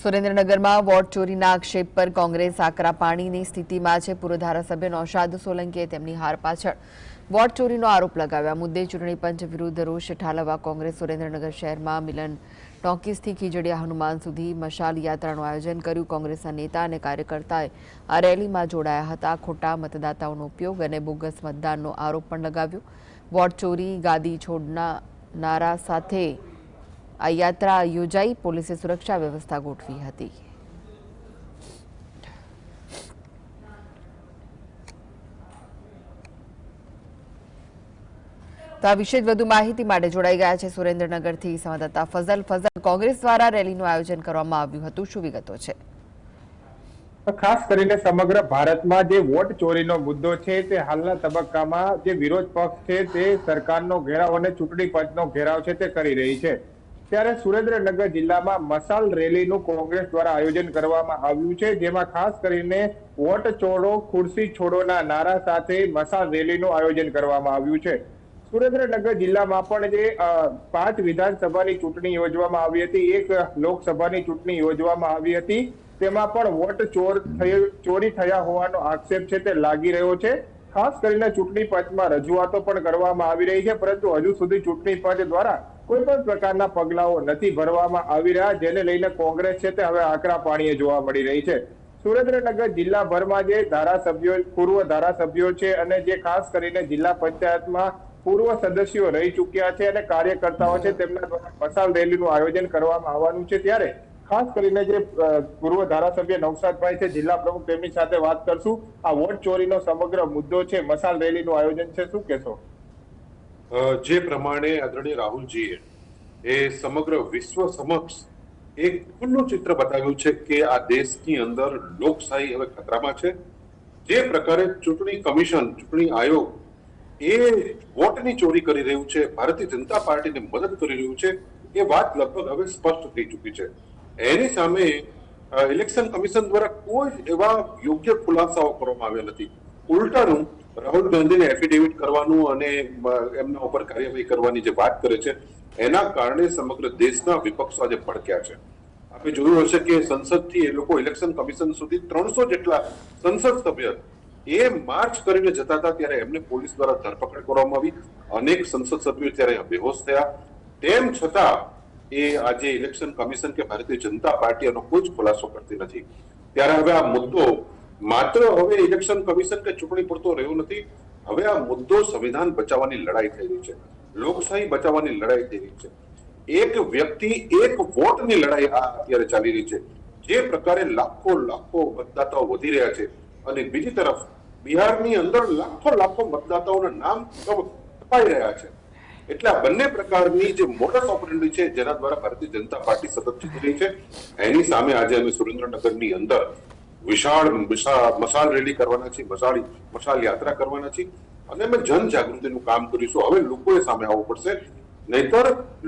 સુરેન્દ્રનગરમાં વોટ ચોરીના આક્ષેપ પર કોંગ્રેસ આકરા પાણીની સ્થિતિમાં છે। પૂર્વ ધારાસભ્ય નૌશાદ સોલંકીએ તેમની હાર પાછળ વોટ ચોરીનો આરોપ લગાવ્યા મુદ્દે ચૂંટણી પંચ વિરુદ્ધ રોષ ઠાલવવા કોંગ્રેસ સુરેન્દ્રનગર શહેરમાં મિલન ટોકીસથી ખીજડીયા હનુમાન સુધી મશાલ યાત્રાનું આયોજન કર્યું। કોંગ્રેસના નેતા અને કાર્યકર્તાએ આ રેલીમાં જોડાયા હતા। ખોટા મતદાતાઓનો ઉપયોગ અને બોગસ મતદાનનો આરોપ પણ લગાવ્યો। વોટ ચોરી ગાદી છોડના નારા સાથે આ યાત્રા યોજાઈ। પોલીસે સુરક્ષા વ્યવસ્થા ગોઠવી હતી। તો આ વિશે વધુ માહિતી માટે જોડાઈ ગયા છે સુરેન્દ્રનગરથી સંવાદદાતા ફઝલ। કોંગ્રેસ દ્વારા રેલીનું આયોજન કરવામાં આવ્યું હતું, શું વિગતો છે? ખાસ કરીને સમગ્ર ભારતમાં જે વોટ ચોરીનો મુદ્દો છે તે હાલના તબક્કામાં જે વિરોધ પક્ષ છે તે સરકારનો ઘેરાવ અને ચૂંટણી પંચનો ઘેરાવ છે તે કરી રહી છે। ત્યારે સુરેન્દ્રનગર જિલ્લામાં મશાલ રેલીનું કોંગ્રેસ દ્વારા આયોજન કરવામાં આવ્યું છે, જેમાં ખાસ કરીને વોટ ચોરો ખુરશી છોડોના નારા સાથે મશાલ રેલીનું આયોજન કરવામાં આવ્યું છે। સુરેન્દ્રનગર જિલ્લામાં પણ જે 5 વિધાનસભાની ચૂંટણી યોજવામાં આવી હતી, 1 લોકસભાની ચૂંટણી યોજવામાં આવી હતી, તેમાં પણ વોટ ચોરી થયા હોવાનો આક્ષેપ છે તે લાગી રહ્યો છે। ખાસ કરીને ચૂંટણી પંચમાં રજૂઆતો પણ કરવામાં આવી રહી છે, પરંતુ હજુ સુધી ચૂંટણી પંચ દ્વારા કોઈ પણ પ્રકારના પગલાઓ નથી ભરવામાં આવી રહ્યા, જેને લઈને કોંગ્રેસ છે તે હવે આકરા પાણીએ જોવા મળી રહી છે। સુરેન્દ્રનગર જિલ્લાભરમાં જે ધારાસભ્યો પૂર્વ ધારાસભ્યો છે અને જે ખાસ કરીને જિલ્લા પંચાયતમાં પૂર્વ સદસ્યો રહી ચૂક્યા છે અને કાર્યકર્તાઓ છે, તેમના દ્વારા મશાલ રેલીનું આયોજન કરવામાં આવવાનું છે। ત્યારે ખાસ કરીને જે પૂર્વ ધારાસભ્ય નૌશાદભાઈ છે, જિલ્લા પ્રમુખ, તેમની સાથે વાત કરશું। આ વોટ ચોરીનો સમગ્ર મુદ્દો છે, મશાલ રેલીનું આયોજન છે, શું કહેશો? જે પ્રમાણે આદરણીય રાહુલજીએ એ સમગ્ર વિશ્વ સમક્ષ એક ખુલ્લું ચિત્ર બતાવ્યું છે કે આ દેશની અંદર લોકશાહી હવે ખતરામાં છે। જે પ્રકારે ચૂંટણી કમિશન, ચૂંટણી આયોગ એ વોટની ચોરી કરી રહ્યું છે, ભારતીય જનતા પાર્ટીને મદદ કરી રહ્યું છે, એ વાત લગભગ હવે સ્પષ્ટ થઈ ચૂકી છે। એની સામે ઇલેક્શન કમિશન દ્વારા કોઈ એવા યોગ્ય ખુલાસાઓ કરવામાં આવ્યા નથી। ઉલટાનું રાહુલ ગાંધીને એફિડેવિટ કરવાનું અને એમના ઉપર કાર્યવાહી કરવાની જે વાત કરે છે, એના કારણે સમગ્ર દેશના વિપક્ષો આજે ભડક્યા છે। આપણે જોયું હશે કે સંસદથી એ લોકો ઇલેક્શન કમિશન સુધી 300 જેટલા સંસદ સભ્ય એ માર્ચ કરીને જતા હતા, ત્યારે એમને પોલીસ દ્વારા ધરપકડ કરવામાં આવી। અનેક સંસદ સભ્યો ત્યારે બેહોશ થયા। તેમ છતાં એ આજે ઇલેક્શન કમિશન કે ભારતીય જનતા પાર્ટી એનો કોઈ જ ખુલાસો કરતી નથી। ત્યારે હવે આ મુદ્દો માત્ર હવે ઇલેક્શન કમિશન કે ચૂંટણી પૂરતો રહ્યો નથી, હવે આ મુદ્દો સંવિધાન બચાવવાની લડાઈ થઈ રહી છે, લોકશાહી બચાવવાની લડાઈ થઈ રહી છે, એક વ્યક્તિ એક વોટની લડાઈ આ અત્યારે ચાલી રહી છે। જે પ્રકારે લાખો મતદાતાઓ વધી રહ્યા છે અને બીજી તરફ બિહારની અંદર લાખો મતદાતાઓના નામ કપાઈ રહ્યા છે, એટલે આ બંને પ્રકારની જે મોડસ ઓપરેન્ડી છે જેના દ્વારા ભારતીય જનતા પાર્ટી સતત જીતી રહી છે, એની સામે આજે અમે સુરેન્દ્રનગરની અંદર વિશાળ મશાલ રેલી કરવાના છીએ, મશાલ યાત્રા કરવાના છીએ અને અમે જનજાગૃતિનું કામ કરીશું। હવે લોકોએ સામે આવવું પડશે, નહીતર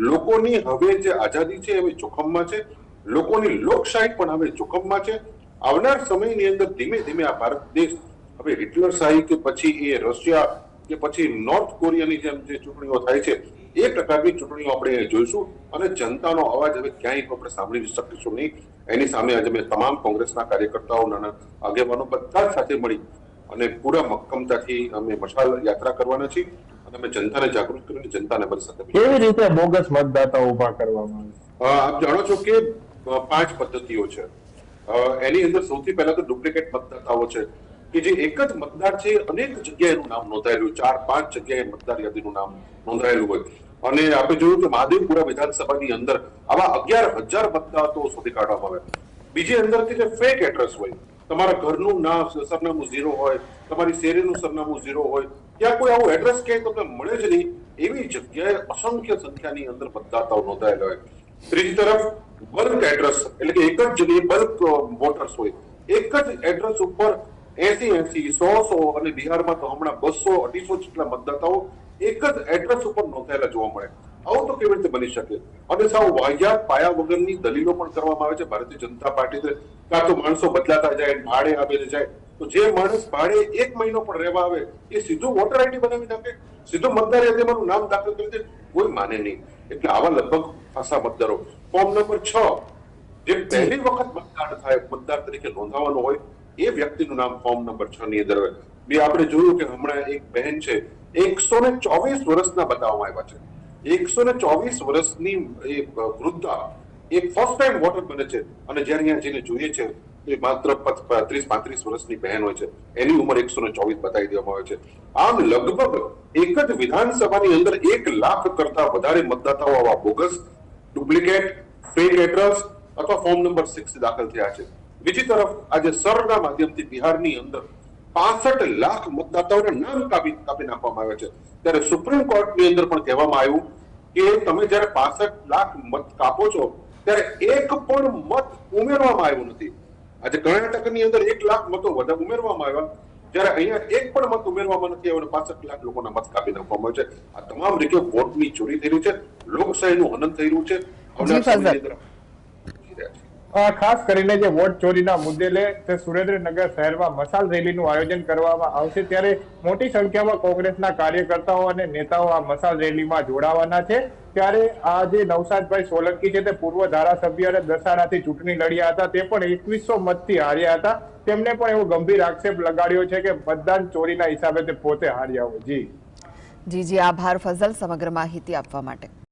લોકોની હવે જે આઝાદી છે હવે જોખમમાં છે, લોકોની લોકશાહી પણ હવે જોખમમાં છે। આવનાર સમયની અંદર ધીમે ધીમે આ ભારત દેશ હવે હિટલરશાહી કે પછી એ રશિયા કે પછી નોર્થ કોરિયાની જેમ જે ચૂંટણીઓ થાય છે એ પ્રકારની ચૂંટણીઓ આપણે જોઈશું અને જનતાનો અવાજ હવે ક્યાંય આપણે સાંભળી શકીશું નહીં। એની સામે આજે અમે તમામ કોંગ્રેસના કાર્યકર્તાઓ, નાના આગેવાનો બધા સાથે મળી અને પૂરા મક્કમતાથી અમે મશાલ યાત્રા કરવાના છીએ અને અમે જનતાને જાગૃત કરીને જનતાને બધી સાથે કેવી રીતે બોગસ મતદાતાઓ ઉભા કરવામાં આવે? આપ જાણો છો કે 5 પદ્ધતિઓ છે। એની અંદર સૌથી પહેલા તો ડુપ્લિકેટ મતદાતાઓ છે કે જે એક જ મતદાર છે, અનેક જગ્યાએ એનું નામ નોંધાયેલું, 4-5 જગ્યાએ મતદાર યાદીનું નામ નોંધાયેલું હોય અને આપણે જોયું કે મહાદેવપુરા વિધાનસભાની અંદર આવા 11,000 મતદારો શોધી કાઢવામાં આવ્યા। બીજી અંદર કે જે ફેક એડ્રેસ હોય, તમારા ઘરનું નામ સરનામું 0 હોય, તમારી શેરીનું સરનામું 0 હોય, ત્યાં કોઈ આવું એડ્રેસ ક્યાંય તમને મળે જ નહીં, એવી જગ્યાએ અસંખ્ય સંખ્યાની અંદર મતદાતાઓ નોંધાયેલા હોય। ત્રીજી તરફ બલ્ક એડ્રેસ એટલે કે એક જ જગ્યાએ બલ્ક વોટર્સ હોય, એક જ એડ્રેસ ઉપર 80-100 અને બિહારમાં તો હમણાં 200-250 જેટલા મતદાતાઓ એક જ એડ્રેસ ઉપર નોંધાયેલા જોવા મળે। આવું તો કેવી રીતે બની શકે? અને સાવ વાહિયાત પાયા વગરની દલીલો પણ કરવામાં આવે છે ભારતીય જનતા પાર્ટી। કાં તો માણસો બદલાતા જાય, ભાડે આવે જાય, તો જે માણસ ભાડે 1 મહિનો પણ રહેવા આવે એ સીધું વોટર આઈડી બનાવી નાખે, સીધું મતદાર યાદીમાં નામ દાખલ કરી દે, કોઈ માને નહીં। એટલે આવા લગભગ ખાસા મતદારો। ફોર્મ નંબર 6 જે પહેલી વખત મતદાર તરીકે નોંધાવાનું હોય એ વ્યક્તિનું નામ ફોર્મ નંબર 6 ની અંદર હોય. બે આપણે જોયું કે હમણાં એક બહેન છે 124 વર્ષના બતાવવામાં આવ્યા છે. 124 વર્ષની એ વૃદ્ધા એક ફર્સ્ટ ટાઈમ વોટર બને છે અને જ્યારે અહીંયા જેને જોઈએ છે એ માત્ર 30-35 વર્ષની બહેન હોય છે, એની ઉંમર 124 બતાવી દેવામાં આવે છે. આમ લગભગ એક જ વિધાનસભાની અંદર 1 લાખ કરતા વધારે મતદાતાઓ આવા બોગસ, ડુપ્લિકેટ, ફેક એડ્રેસ અથવા ફોર્મ નંબર 6 દાખલ થયા છે. બીજી તરફ આજે સરના માધ્યમથી બિહારની અંદર 65 લાખ મતદાતાઓના નામ કાપી નાખવામાં આવ્યા છે. ત્યારે સુપ્રીમ કોર્ટની અંદર પણ કહેવામાં આવ્યું કે તમે જ્યારે 65 લાખ મત કાપો છો ત્યારે એક પણ મત ઉમેરવામાં આવ્યો નથી. આજે કર્ણાટકની અંદર 1 લાખ મતો વધારે ઉમેરવામાં આવ્યા, જ્યારે અહીંયા એક પણ મત ઉમેરવામાં નથી આવ્યો, 65 લાખ લોકોના મત કાપી નાખવામાં આવ્યા છે. આ તમામ રીતે વોટની ચોરી થઈ રહી છે, લોકશાહીનું હનન થઈ રહ્યું છે. ખાસ કરીને જે વોટ ચોરીના મુદ્દે લે તે સુરેન્દ્રનગર શહેરમાં મશાલ રેલીનું આયોજન કરવામાં આવશે, ત્યારે મોટી સંખ્યામાં કોંગ્રેસના કાર્યકર્તાઓ અને નેતાઓ આ મશાલ રેલીમાં જોડાવાના છે. ત્યારે આ જે નવસાદભાઈ સોલંકી છે તે પૂર્વ ધારાસભ્ય અને દસાડાથી ચૂંટણી લડ્યા હતા, તે પણ 2100 મતથી હાર્યા હતા. તેમને પણ એવો ગંભીર આક્ષેપ લગાડ્યો છે કે મતદાન ચોરીના હિસાબે તે પોતે હાર્યા હોય. જી આભાર ફઝલ સમગ્ર માહિતી આપવા માટે.